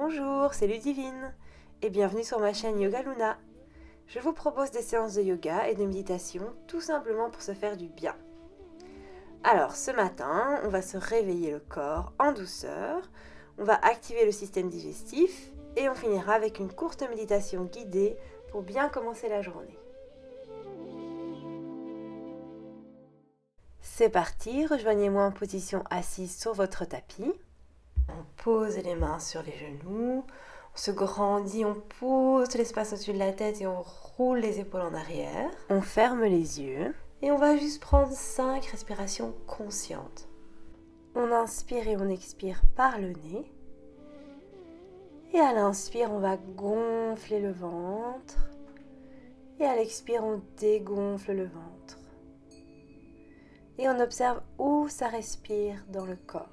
Bonjour, c'est Ludivine et bienvenue sur ma chaîne Yoga Luna. Je vous propose des séances de yoga et de méditation tout simplement pour se faire du bien. Alors ce matin, on va se réveiller le corps en douceur, on va activer le système digestif et on finira avec une courte méditation guidée pour bien commencer la journée. C'est parti, rejoignez-moi en position assise sur votre tapis. On pose les mains sur les genoux, on se grandit, on pousse l'espace au-dessus de la tête et on roule les épaules en arrière. On ferme les yeux et on va juste prendre 5 respirations conscientes. On inspire et on expire par le nez. Et à l'inspire, on va gonfler le ventre. Et à l'expire, on dégonfle le ventre. Et on observe où ça respire dans le corps.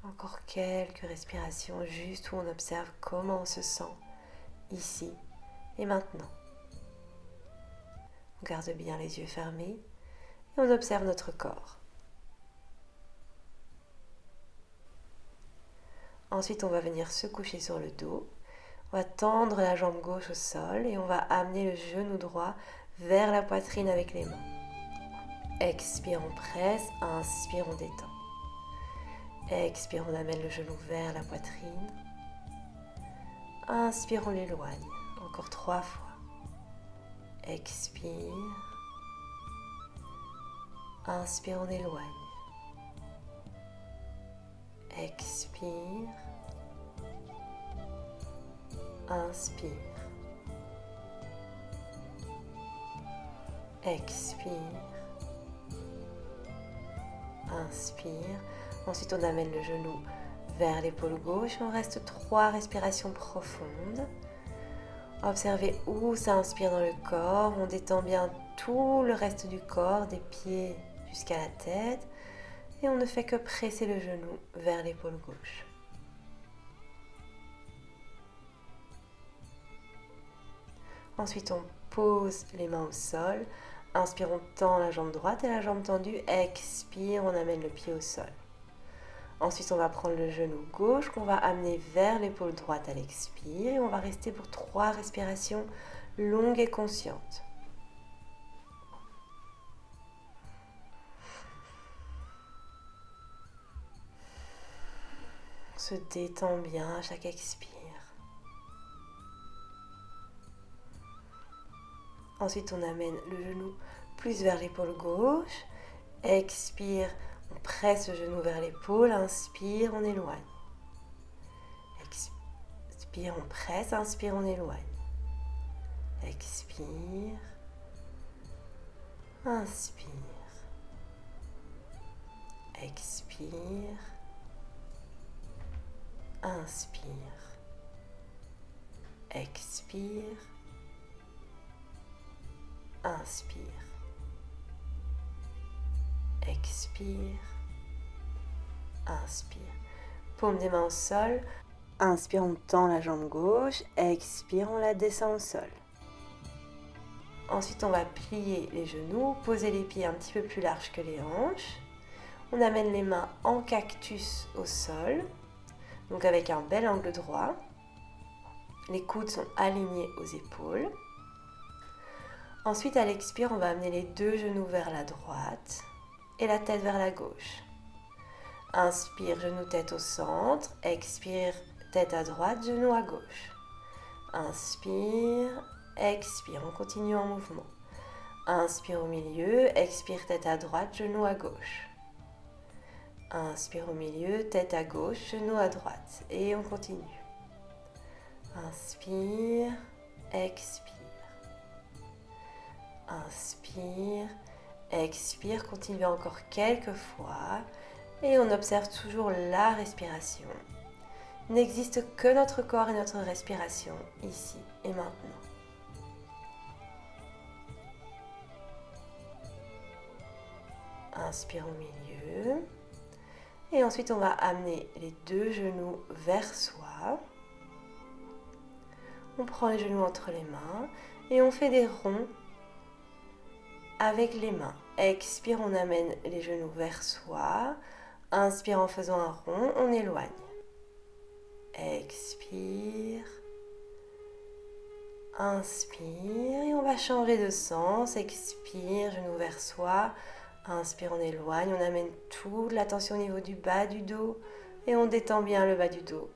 Encore quelques respirations juste où on observe comment on se sent ici et maintenant. On garde bien les yeux fermés et on observe notre corps. Ensuite, on va venir se coucher sur le dos. On va tendre la jambe gauche au sol et on va amener le genou droit vers la poitrine avec les mains. Expire, on presse, inspire, on détend. Expire, on amène le genou vers la poitrine. Inspire, on l'éloigne. Encore 3 fois. Expire. Inspire, on éloigne. Expire. Inspire. Expire. Inspire. Ensuite, on amène le genou vers l'épaule gauche. On reste 3 respirations profondes. Observez où ça inspire dans le corps. On détend bien tout le reste du corps, des pieds jusqu'à la tête. Et on ne fait que presser le genou vers l'épaule gauche. Ensuite, on pose les mains au sol. Inspire, on tend la jambe droite et la jambe tendue. Expire, on amène le pied au sol. Ensuite, on va prendre le genou gauche qu'on va amener vers l'épaule droite à l'expire. Et on va rester pour 3 respirations longues et conscientes. On se détend bien à chaque expire. Ensuite, on amène le genou plus vers l'épaule gauche. Expire, on presse le genou vers l'épaule. Inspire, on éloigne. Expire, on presse. Inspire, on éloigne. Expire. Inspire. Expire. Inspire. Expire. Inspire. Expire. Inspire. Paume des mains au sol. Inspire, on tend la jambe gauche. Expire, on la descend au sol. Ensuite, on va plier les genoux, poser les pieds un petit peu plus larges que les hanches. On amène les mains en cactus au sol, donc avec un bel angle droit. Les coudes sont alignés aux épaules. Ensuite, à l'expire, on va amener les 2 genoux vers la droite et la tête vers la gauche. Inspire, genou tête au centre. Expire, tête à droite, genou à gauche. Inspire, expire, on continue en mouvement. Inspire au milieu, expire, tête à droite, genou à gauche. Inspire au milieu, tête à gauche, genou à droite. Et on continue. Inspire, expire. Inspire, expire, continuez encore quelques fois et on observe toujours la respiration. Il n'existe que notre corps et notre respiration, ici et maintenant. Inspire au milieu. Et ensuite, on va amener les 2 genoux vers soi. On prend les genoux entre les mains et on fait des ronds avec les mains. Expire, on amène les genoux vers soi. Inspire en faisant un rond, on éloigne. Expire. Inspire et on va changer de sens. Expire, genoux vers soi. Inspire, on éloigne. On amène toute l'attention au niveau du bas du dos et on détend bien le bas du dos.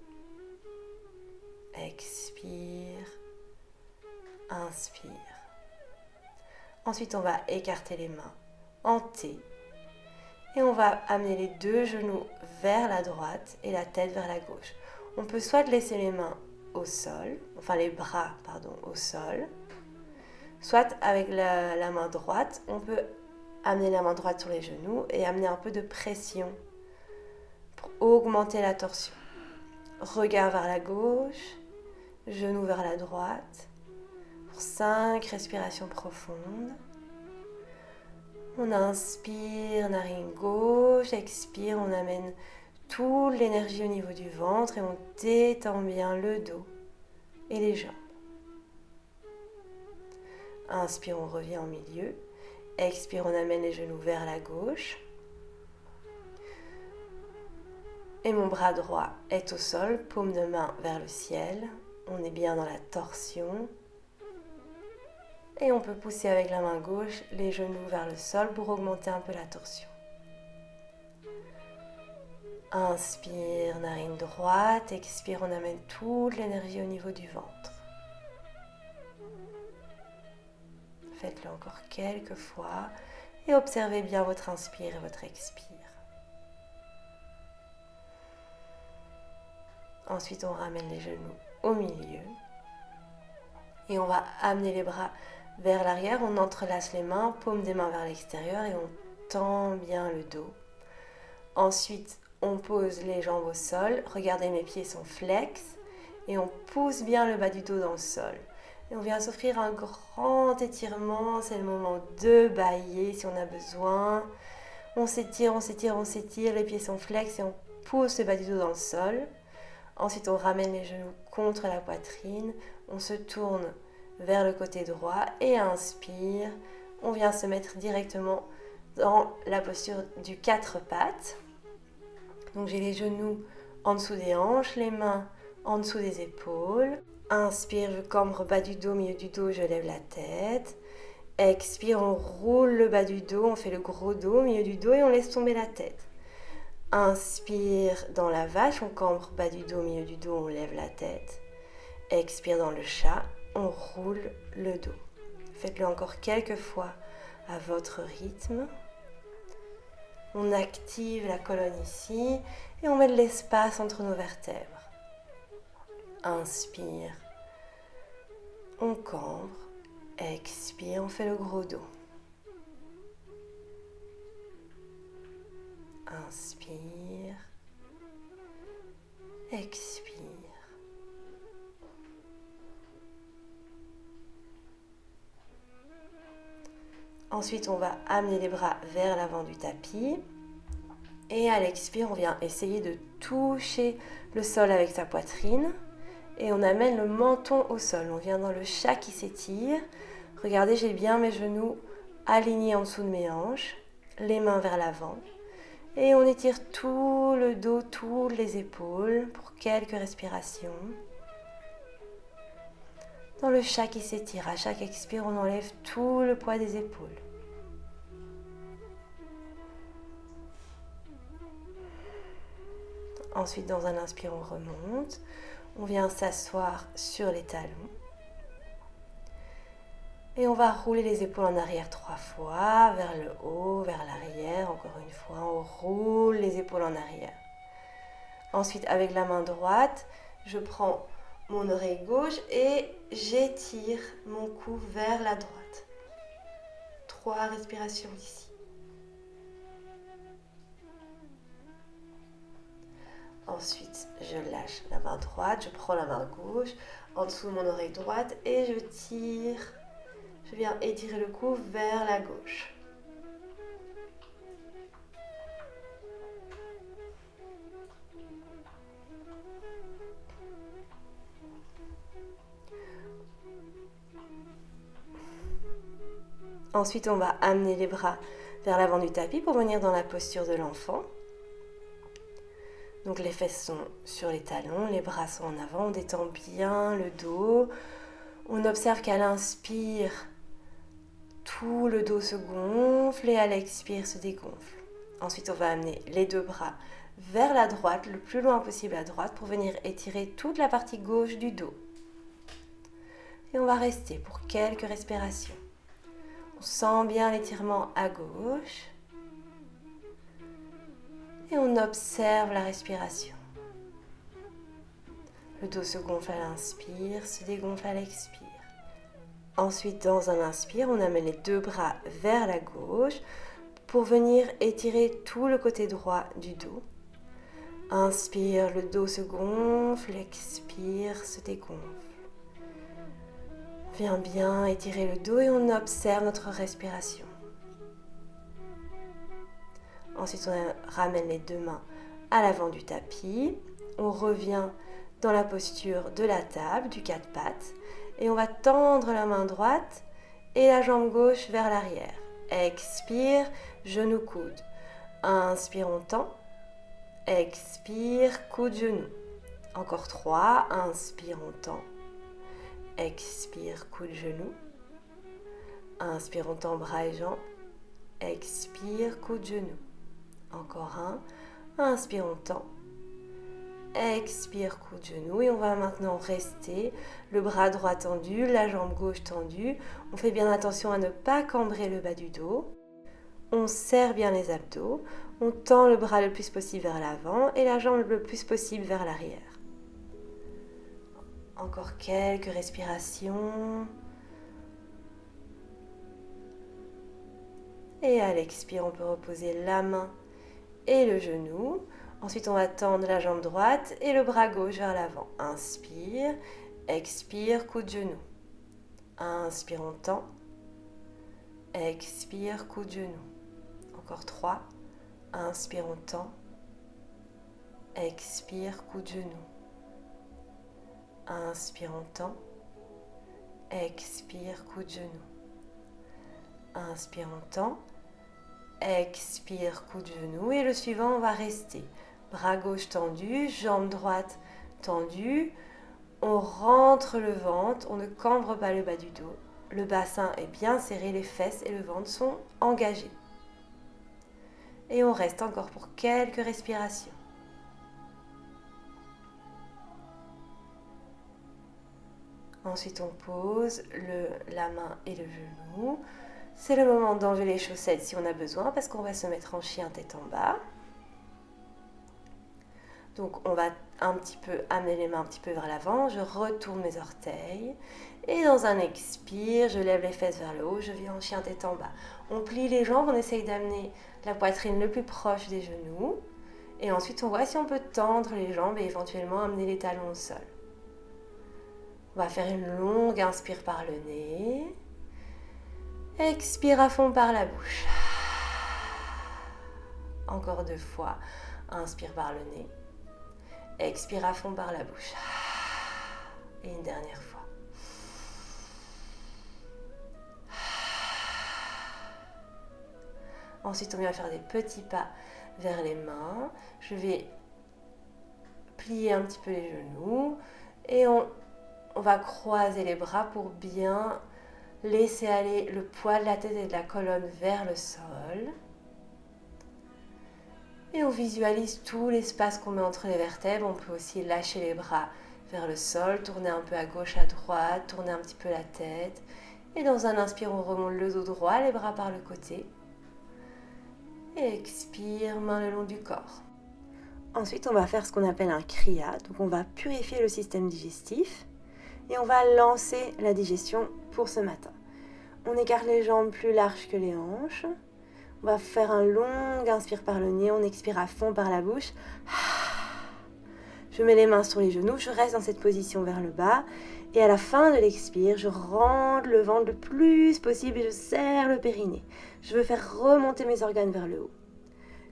Expire. Inspire. Ensuite, on va écarter les mains en T. Et on va amener les deux genoux vers la droite et la tête vers la gauche. On peut soit laisser les mains au sol, enfin les bras, pardon, au sol. Soit avec la main droite, on peut amener la main droite sur les genoux et amener un peu de pression pour augmenter la torsion. Regard vers la gauche, genoux vers la droite. Pour 5 respirations profondes. On inspire, narine gauche, expire, on amène toute l'énergie au niveau du ventre et on détend bien le dos et les jambes. Inspire, on revient au milieu. Expire, on amène les genoux vers la gauche. Et mon bras droit est au sol, paume de main vers le ciel. On est bien dans la torsion. Et on peut pousser avec la main gauche les genoux vers le sol pour augmenter un peu la torsion. Inspire, narine droite. Expire, on amène toute l'énergie au niveau du ventre. Faites-le encore quelques fois et observez bien votre inspire et votre expire. Ensuite, on ramène les genoux au milieu et on va amener les bras vers l'arrière. On entrelace les mains, paume des mains vers l'extérieur et on tend bien le dos. Ensuite, on pose les jambes au sol. Regardez, mes pieds sont flex et on pousse bien le bas du dos dans le sol. Et on vient s'offrir un grand étirement. C'est le moment de bâiller si on a besoin. On s'étire, on s'étire, on s'étire. Les pieds sont flex et on pousse le bas du dos dans le sol. Ensuite, on ramène les genoux contre la poitrine. On se tourne vers le côté droit et inspire. On vient se mettre directement dans la posture du 4 pattes. Donc j'ai les genoux en dessous des hanches, les mains en dessous des épaules. Inspire, je cambre bas du dos, milieu du dos, je lève la tête. Expire, on roule le bas du dos, on fait le gros dos, milieu du dos et on laisse tomber la tête. Inspire dans la vache, on cambre bas du dos, milieu du dos, on lève la tête. Expire dans le chat, on roule le dos. Faites-le encore quelques fois à votre rythme. On active la colonne ici et on met de l'espace entre nos vertèbres. Inspire, on cambre. Expire, on fait le gros dos. Inspire, expire. Ensuite, on va amener les bras vers l'avant du tapis. Et à l'expire, on vient essayer de toucher le sol avec sa poitrine. Et on amène le menton au sol. On vient dans le chat qui s'étire. Regardez, j'ai bien mes genoux alignés en dessous de mes hanches. Les mains vers l'avant. Et on étire tout le dos, toutes les épaules pour quelques respirations. Dans le chat qui s'étire, à chaque expire, on enlève tout le poids des épaules. Ensuite, dans un inspire, on remonte. On vient s'asseoir sur les talons. Et on va rouler les épaules en arrière 3 fois, vers le haut, vers l'arrière. Encore une fois, on roule les épaules en arrière. Ensuite, avec la main droite, je prends mon oreille gauche et j'étire mon cou vers la droite. 3 respirations ici. Ensuite, je lâche la main droite, je prends la main gauche en dessous de mon oreille droite et je tire. Je viens étirer le cou vers la gauche. Ensuite, on va amener les bras vers l'avant du tapis pour venir dans la posture de l'enfant. Donc les fesses sont sur les talons, les bras sont en avant, on détend bien le dos. On observe qu'à l'inspire, tout le dos se gonfle et à l'expire se dégonfle. Ensuite, on va amener les deux bras vers la droite, le plus loin possible à droite, pour venir étirer toute la partie gauche du dos. Et on va rester pour quelques respirations. On sent bien l'étirement à gauche. Et on observe la respiration. Le dos se gonfle à l'inspire, se dégonfle à l'expire. Ensuite, dans un inspire, on amène les deux bras vers la gauche pour venir étirer tout le côté droit du dos. Inspire, le dos se gonfle, expire, se dégonfle. On vient bien étirer le dos et on observe notre respiration. Ensuite, on ramène les deux mains à l'avant du tapis. On revient dans la posture de la table, du quatre pattes. Et on va tendre la main droite et la jambe gauche vers l'arrière. Expire, genou, coude. Inspire, on tend. Expire, coude, genou. Encore 3. Inspire, on tend. Expire, coude, genou. Inspire, on tend, bras et jambes. Expire, coude, genou. Encore 1. Inspire, on tend. Expire, coude, genou. Et on va maintenant rester le bras droit tendu, la jambe gauche tendue. On fait bien attention à ne pas cambrer le bas du dos. On serre bien les abdos. On tend le bras le plus possible vers l'avant et la jambe le plus possible vers l'arrière. Encore quelques respirations. Et à l'expire, on peut reposer la main et le genou. Ensuite, on va tendre la jambe droite et le bras gauche vers l'avant. Inspire, expire, coude, genou. Inspire, on tend. Expire, coude, genou. Encore 3. Inspire, on tend. Expire, coude, genou. Inspire, on tend. Expire, coude, genou. Inspire, on tend. Expire, coude, genou. Et le suivant, on va rester. Bras gauche tendu, jambe droite tendue. On rentre le ventre, on ne cambre pas le bas du dos. Le bassin est bien serré, les fesses et le ventre sont engagés. Et on reste encore pour quelques respirations. Ensuite, on pose la main et le genou. C'est le moment d'enlever les chaussettes si on a besoin parce qu'on va se mettre en chien tête en bas. Donc on va un petit peu amener les mains un petit peu vers l'avant. Je retourne mes orteils. Et dans un expire, je lève les fesses vers le haut. Je viens en chien tête en bas. On plie les jambes. On essaye d'amener la poitrine le plus proche des genoux. Et ensuite, on voit si on peut tendre les jambes et éventuellement amener les talons au sol. On va faire une longue inspire par le nez. Expire à fond par la bouche. Encore 2 fois. Inspire par le nez. Expire à fond par la bouche. Et une dernière fois. Ensuite, on vient faire des petits pas vers les mains. Je vais plier un petit peu les genoux. Et on va croiser les bras pour bien laisser aller le poids de la tête et de la colonne vers le sol. Et on visualise tout l'espace qu'on met entre les vertèbres. On peut aussi lâcher les bras vers le sol, tourner un peu à gauche, à droite, tourner un petit peu la tête. Et dans un inspire, on remonte le dos droit, les bras par le côté. Et expire, main le long du corps. Ensuite, on va faire ce qu'on appelle un kriya. Donc, on va purifier le système digestif. Et on va lancer la digestion pour ce matin. On écarte les jambes plus larges que les hanches. On va faire un long inspire par le nez. On expire à fond par la bouche. Je mets les mains sur les genoux. Je reste dans cette position vers le bas. Et à la fin de l'expire, je rentre le ventre le plus possible et je serre le périnée. Je veux faire remonter mes organes vers le haut.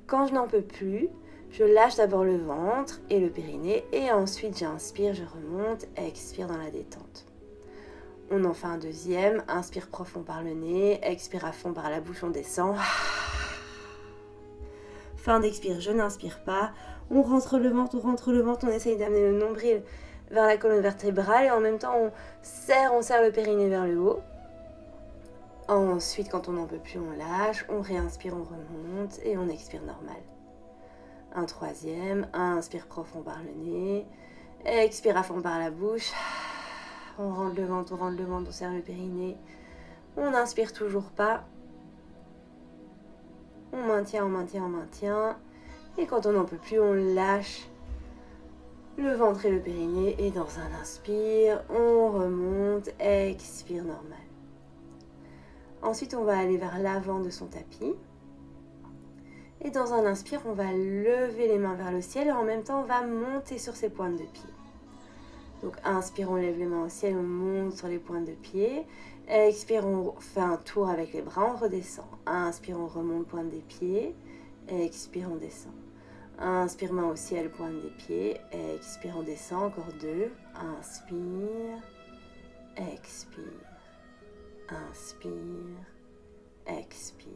Quand je n'en peux plus, je lâche d'abord le ventre et le périnée et ensuite j'inspire, je remonte, expire dans la détente. On en fait un deuxième. Inspire profond par le nez. Expire à fond par la bouche, on descend. Fin d'expire, je n'inspire pas. On rentre le ventre, on essaye d'amener le nombril vers la colonne vertébrale et en même temps on serre le périnée vers le haut. Ensuite, quand on n'en peut plus, on lâche, on réinspire, on remonte et on expire normal. Un troisième, inspire profond par le nez, expire à fond par la bouche. On rentre le ventre, on serre le périnée. On n'inspire toujours pas. On maintient. Et quand on n'en peut plus, on lâche le ventre et le périnée. Et dans un inspire, on remonte, expire normal. Ensuite, on va aller vers l'avant de son tapis. Et dans un inspire, on va lever les mains vers le ciel et en même temps, on va monter sur ses pointes de pied. Donc, inspire, on lève les mains au ciel, on monte sur les pointes de pied. Expire, on fait un tour avec les bras, on redescend. Inspire, on remonte pointe des pieds. Expire, on descend. Inspire, main au ciel, pointe des pieds. Expire, on descend. Encore deux. Inspire. Expire. Inspire. Expire.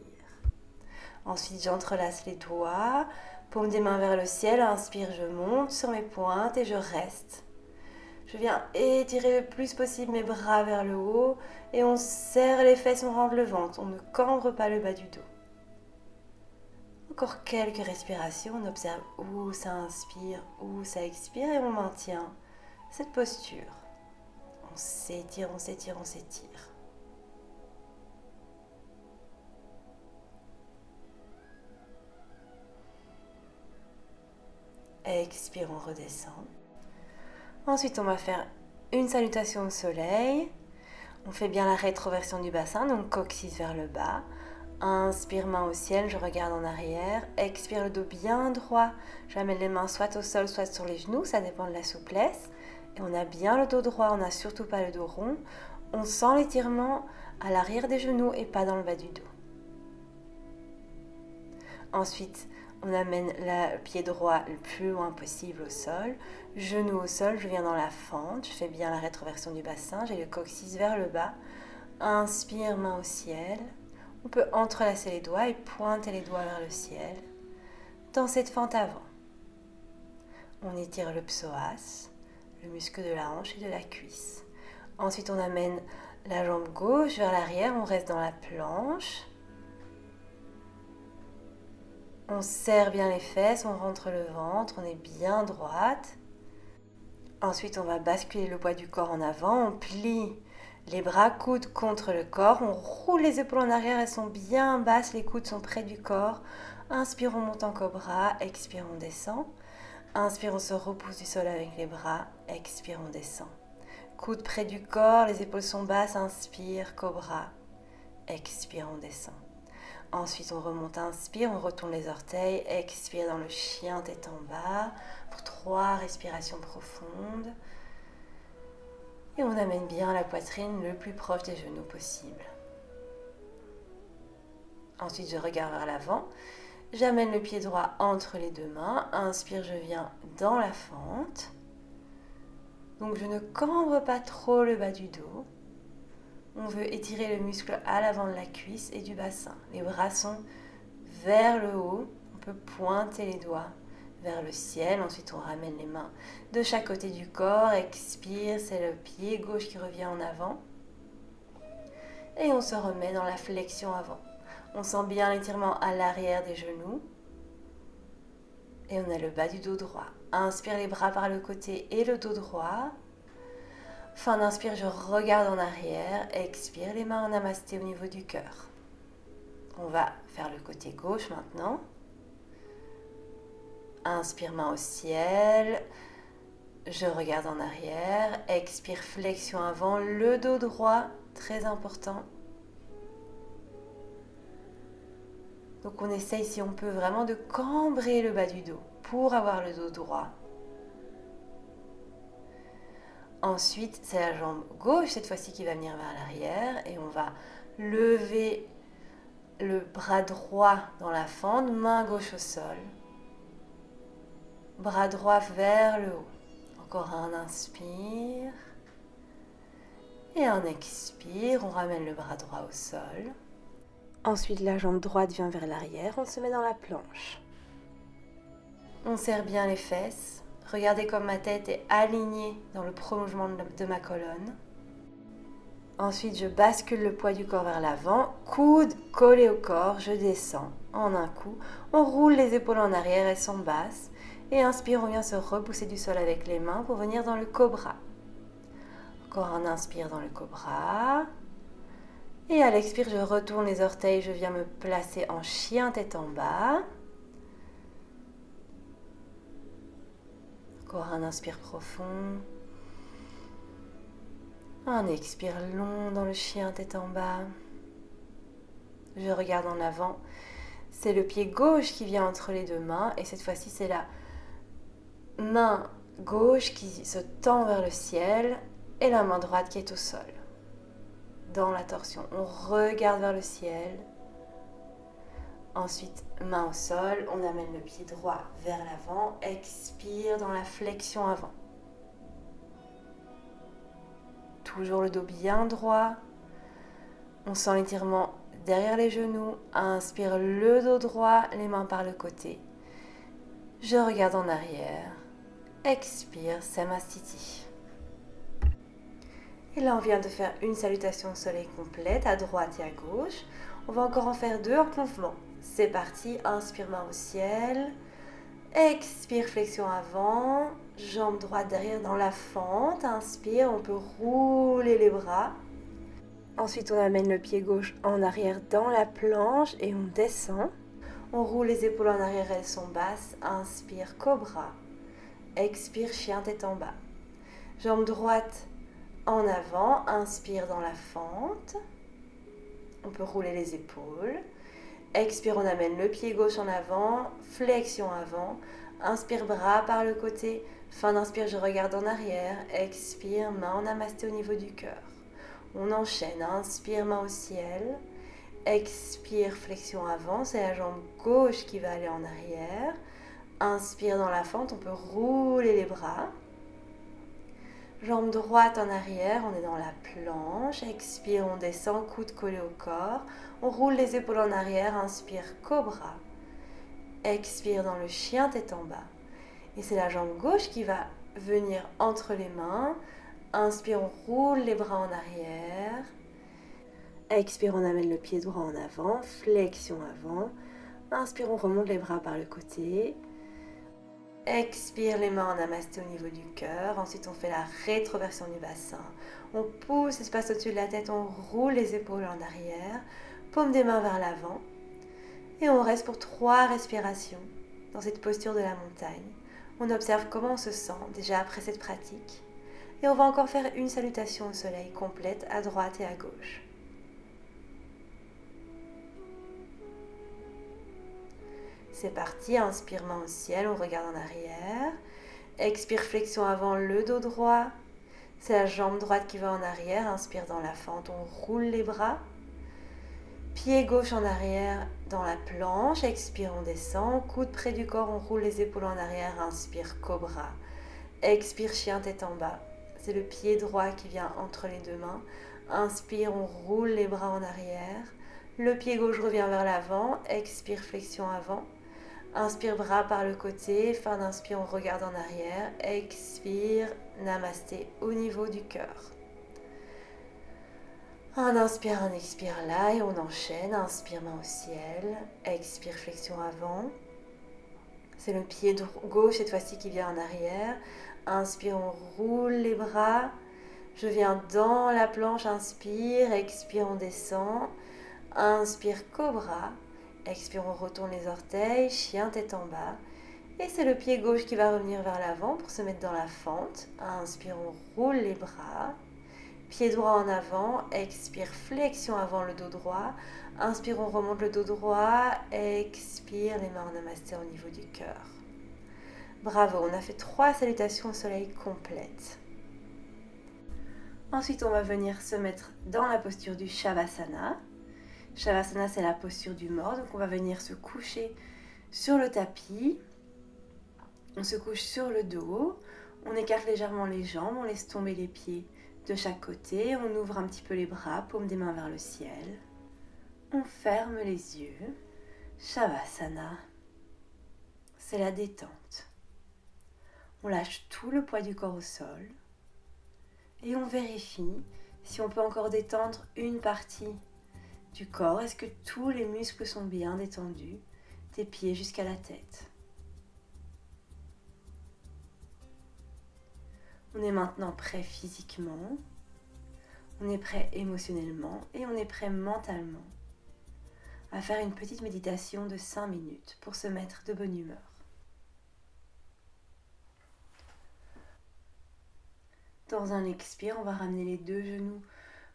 Ensuite, j'entrelace les doigts. Paume des mains vers le ciel. Inspire, je monte sur mes pointes et je reste. Je viens étirer le plus possible mes bras vers le haut et on serre les fesses, on rentre le ventre. On ne cambre pas le bas du dos. Encore quelques respirations, on observe où ça inspire, où ça expire et on maintient cette posture. On s'étire. Expire, on redescend. Ensuite, on va faire une salutation au soleil. On fait bien la rétroversion du bassin, donc coccyx vers le bas. Inspire, main au ciel, je regarde en arrière. Expire, le dos bien droit. J'amène les mains soit au sol, soit sur les genoux, ça dépend de la souplesse. Et on a bien le dos droit, on n'a surtout pas le dos rond. On sent l'étirement à l'arrière des genoux et pas dans le bas du dos. Ensuite, on amène le pied droit le plus loin possible au sol. Genou au sol, je viens dans la fente. Je fais bien la rétroversion du bassin. J'ai le coccyx vers le bas. Inspire, main au ciel. On peut entrelacer les doigts et pointer les doigts vers le ciel. Dans cette fente avant. On étire le psoas, le muscle de la hanche et de la cuisse. Ensuite, on amène la jambe gauche vers l'arrière. On reste dans la planche. On serre bien les fesses, on rentre le ventre, on est bien droite. Ensuite, on va basculer le poids du corps en avant, on plie les bras, coudes contre le corps, on roule les épaules en arrière, elles sont bien basses, les coudes sont près du corps. Inspire, on monte en cobra, expire, on descend. Inspire, on se repousse du sol avec les bras, expire, on descend. Coudes près du corps, les épaules sont basses, inspire, cobra, expire, on descend. Ensuite, on remonte, inspire, on retourne les orteils, expire dans le chien, tête en bas, pour 3 respirations profondes. Et on amène bien la poitrine le plus proche des genoux possible. Ensuite, je regarde vers l'avant, j'amène le pied droit entre les deux mains, inspire, je viens dans la fente. Donc, je ne cambre pas trop le bas du dos. On veut étirer le muscle à l'avant de la cuisse et du bassin. Les bras sont vers le haut. On peut pointer les doigts vers le ciel. Ensuite, on ramène les mains de chaque côté du corps. Expire, c'est le pied gauche qui revient en avant. Et on se remet dans la flexion avant. On sent bien l'étirement à l'arrière des genoux. Et on a le bas du dos droit. Inspire les bras par le côté et le dos droit. Fin d'inspire, je regarde en arrière. Expire, les mains en namasté au niveau du cœur. On va faire le côté gauche maintenant. Inspire, main au ciel. Je regarde en arrière. Expire, flexion avant. Le dos droit, très important. Donc on essaye, si on peut, vraiment de cambrer le bas du dos pour avoir le dos droit. Ensuite, c'est la jambe gauche, cette fois-ci, qui va venir vers l'arrière. Et on va lever le bras droit dans la fente, main gauche au sol. Bras droit vers le haut. Encore un inspire. Et un expire, on ramène le bras droit au sol. Ensuite, la jambe droite vient vers l'arrière, on se met dans la planche. On serre bien les fesses. Regardez comme ma tête est alignée dans le prolongement de ma colonne. Ensuite, je bascule le poids du corps vers l'avant, coude collé au corps, je descends en un coup. On roule les épaules en arrière, elles sont basses. Et inspire, on vient se repousser du sol avec les mains pour venir dans le cobra. Encore un inspire dans le cobra. Et à l'expire, je retourne les orteils, je viens me placer en chien tête en bas. Encore un inspire profond. Un expire long dans le chien tête en bas. Je regarde en avant. C'est le pied gauche qui vient entre les deux mains et cette fois-ci c'est la main gauche qui se tend vers le ciel et la main droite qui est au sol. Dans la torsion, on regarde vers le ciel. Ensuite, main au sol, on amène le pied droit vers l'avant. Expire dans la flexion avant. Toujours le dos bien droit. On sent l'étirement derrière les genoux. Inspire le dos droit, les mains par le côté. Je regarde en arrière. Expire, Samastiti. Et là, on vient de faire une salutation au soleil complète à droite et à gauche. On va encore en faire deux en mouvement. C'est parti, inspire main au ciel. Expire, flexion avant. Jambe droite derrière dans la fente. Inspire, on peut rouler les bras. Ensuite, on amène le pied gauche en arrière dans la planche et on descend. On roule les épaules en arrière, elles sont basses. Inspire, cobra. Expire, chien tête en bas. Jambe droite en avant, inspire dans la fente. On peut rouler les épaules. Expire, on amène le pied gauche en avant, flexion avant. Inspire, bras par le côté. Fin d'inspire, je regarde en arrière. Expire, main en namasté au niveau du cœur. On enchaîne, inspire, main au ciel. Expire, flexion avant, c'est la jambe gauche qui va aller en arrière. Inspire dans la fente, on peut rouler les bras. Jambe droite en arrière, on est dans la planche. Expire, on descend, coude collé au corps. On roule les épaules en arrière, inspire, cobra. Expire dans le chien tête en bas. Et c'est la jambe gauche qui va venir entre les mains. Inspire, on roule les bras en arrière. Expire, on amène le pied droit en avant, flexion avant. Inspire, on remonte les bras par le côté. Expire, les mains en namasté au niveau du cœur. Ensuite, on fait la rétroversion du bassin. On pousse l'espace au-dessus de la tête, on roule les épaules en arrière. Paume des mains vers l'avant. Et on reste pour 3 respirations dans cette posture de la montagne. On observe comment on se sent déjà après cette pratique. Et on va encore faire une salutation au soleil complète à droite et à gauche. C'est parti, inspire main au ciel, on regarde en arrière. Expire, flexion avant, le dos droit. C'est la jambe droite qui va en arrière, inspire dans la fente, on roule les bras. Pied gauche en arrière dans la planche, expire, on descend. Coude près du corps, on roule les épaules en arrière, inspire, cobra. Expire, chien tête en bas. C'est le pied droit qui vient entre les deux mains. Inspire, on roule les bras en arrière. Le pied gauche revient vers l'avant. Expire, flexion avant. Inspire, bras par le côté. Fin d'inspire, on regarde en arrière. Expire, namasté au niveau du cœur. Un inspire, un expire là et on enchaîne. Inspire, main au ciel. Expire, flexion avant. C'est le pied gauche cette fois-ci qui vient en arrière. Inspire, on roule les bras. Je viens dans la planche, inspire, expire, on descend. Inspire, cobra. Expire, on retourne les orteils, chien tête en bas. Et c'est le pied gauche qui va revenir vers l'avant pour se mettre dans la fente. Inspire, on roule les bras. Pied droit en avant. Expire, flexion avant le dos droit. Inspire, on remonte le dos droit. Expire, les mains en namasté au niveau du cœur. Bravo, on a fait 3 salutations au soleil complètes. Ensuite, on va venir se mettre dans la posture du Shavasana. Shavasana, c'est la posture du mort. Donc, on va venir se coucher sur le tapis. On se couche sur le dos. On écarte légèrement les jambes. On laisse tomber les pieds De chaque côté, on ouvre un petit peu les bras, paume des mains vers le ciel. On ferme les yeux. Shavasana. C'est la détente. On lâche tout le poids du corps au sol. Et on vérifie si on peut encore détendre une partie du corps. Est-ce que tous les muscles sont bien détendus, des pieds jusqu'à la tête? On est maintenant prêt physiquement, on est prêt émotionnellement et on est prêt mentalement à faire une petite méditation de 5 minutes pour se mettre de bonne humeur. Dans un expire, on va ramener les deux genoux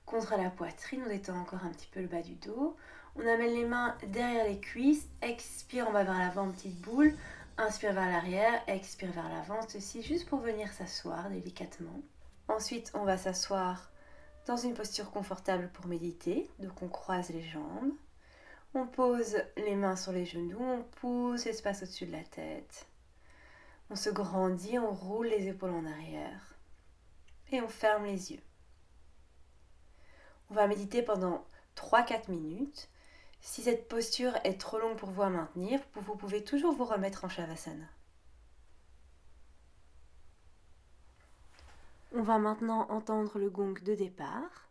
contre la poitrine, on détend encore un petit peu le bas du dos. On amène les mains derrière les cuisses, expire, on va vers l'avant, petite boule. Inspire vers l'arrière, expire vers l'avant, ceci juste pour venir s'asseoir délicatement. Ensuite, on va s'asseoir dans une posture confortable pour méditer, donc on croise les jambes. On pose les mains sur les genoux, on pousse l'espace au-dessus de la tête. On se grandit, on roule les épaules en arrière et on ferme les yeux. On va méditer pendant 3-4 minutes. Si cette posture est trop longue pour vous à maintenir, vous pouvez toujours vous remettre en Shavasana. On va maintenant entendre le gong de départ.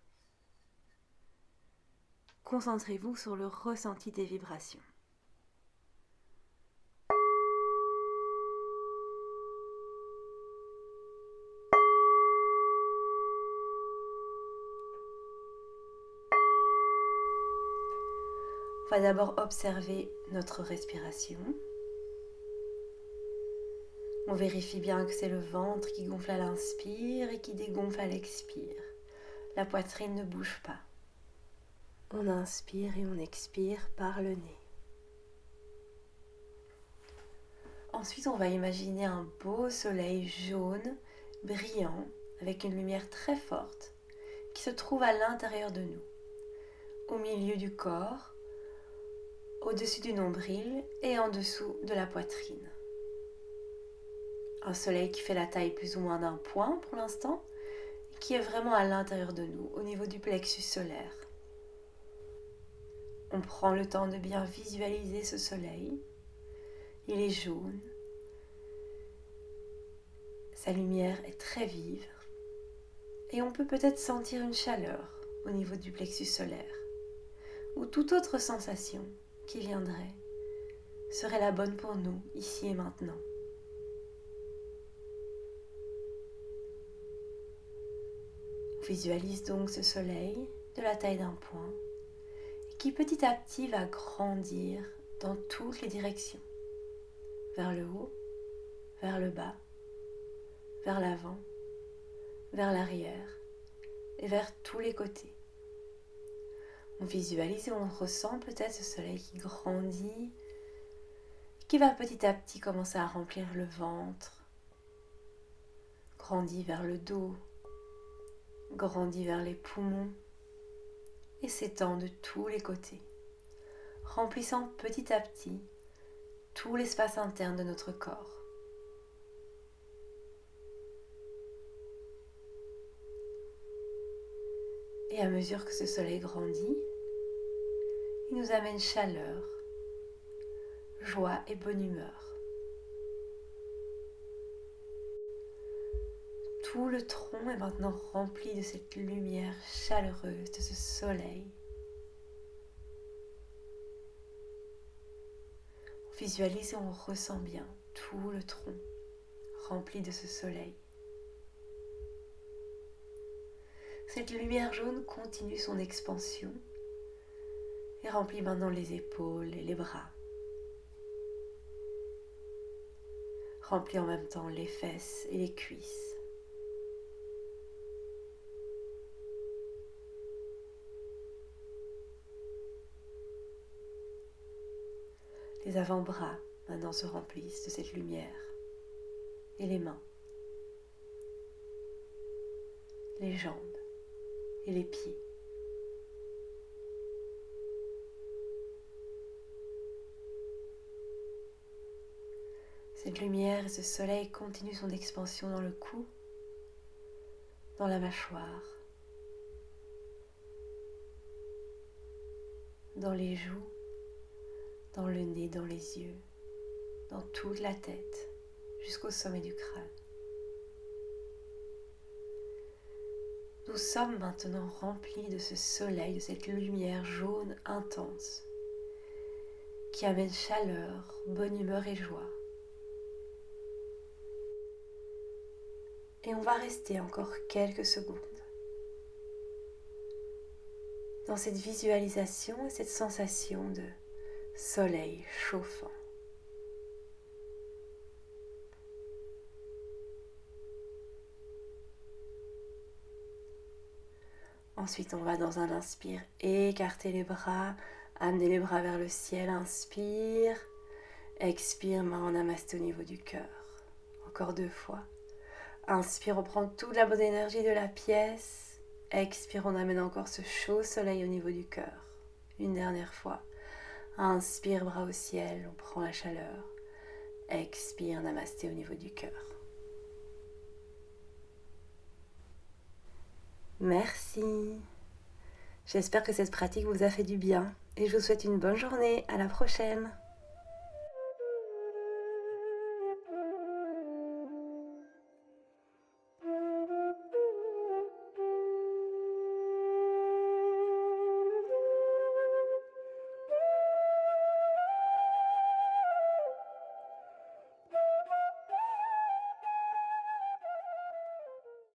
Concentrez-vous sur le ressenti des vibrations. On va d'abord observer notre respiration. On vérifie bien que c'est le ventre qui gonfle à l'inspire et qui dégonfle à l'expire. La poitrine ne bouge pas. On inspire et on expire par le nez. Ensuite, on va imaginer un beau soleil jaune, brillant, avec une lumière très forte, qui se trouve à l'intérieur de nous, au milieu du corps, au-dessus du nombril et en dessous de la poitrine. Un soleil qui fait la taille plus ou moins d'un point pour l'instant, et qui est vraiment à l'intérieur de nous, au niveau du plexus solaire. On prend le temps de bien visualiser ce soleil. Il est jaune. Sa lumière est très vive. Et on peut peut-être sentir une chaleur au niveau du plexus solaire. Ou toute autre sensation qui viendrait serait la bonne pour nous, ici et maintenant. On visualise donc ce soleil de la taille d'un point et qui petit à petit va grandir dans toutes les directions, vers le haut, vers le bas, vers l'avant, vers l'arrière et vers tous les côtés. On visualise et on ressent peut-être ce soleil qui grandit, qui va petit à petit commencer à remplir le ventre, grandit vers le dos, grandit vers les poumons et s'étend de tous les côtés, remplissant petit à petit tout l'espace interne de notre corps. Et à mesure que ce soleil grandit, il nous amène chaleur, joie et bonne humeur. Tout le tronc est maintenant rempli de cette lumière chaleureuse, de ce soleil. On visualise et on ressent bien tout le tronc rempli de ce soleil. Cette lumière jaune continue son expansion et remplit maintenant les épaules et les bras. Remplit en même temps les fesses et les cuisses. Les avant-bras maintenant se remplissent de cette lumière. Et les mains, les jambes et les pieds. Cette lumière et ce soleil continuent son expansion dans le cou, dans la mâchoire, dans les joues, dans le nez, dans les yeux, dans toute la tête, jusqu'au sommet du crâne. Nous sommes maintenant remplis de ce soleil, de cette lumière jaune intense qui amène chaleur, bonne humeur et joie. Et on va rester encore quelques secondes dans cette visualisation et cette sensation de soleil chauffant. Ensuite, on va dans un inspire, écarter les bras, amener les bras vers le ciel, inspire, expire, main en namasté au niveau du cœur. Encore 2 fois. Inspire, on prend toute la bonne énergie de la pièce. Expire, on amène encore ce chaud soleil au niveau du cœur. Une dernière fois. Inspire, bras au ciel, on prend la chaleur. Expire, namasté au niveau du cœur. Merci. J'espère que cette pratique vous a fait du bien et je vous souhaite une bonne journée. À la prochaine.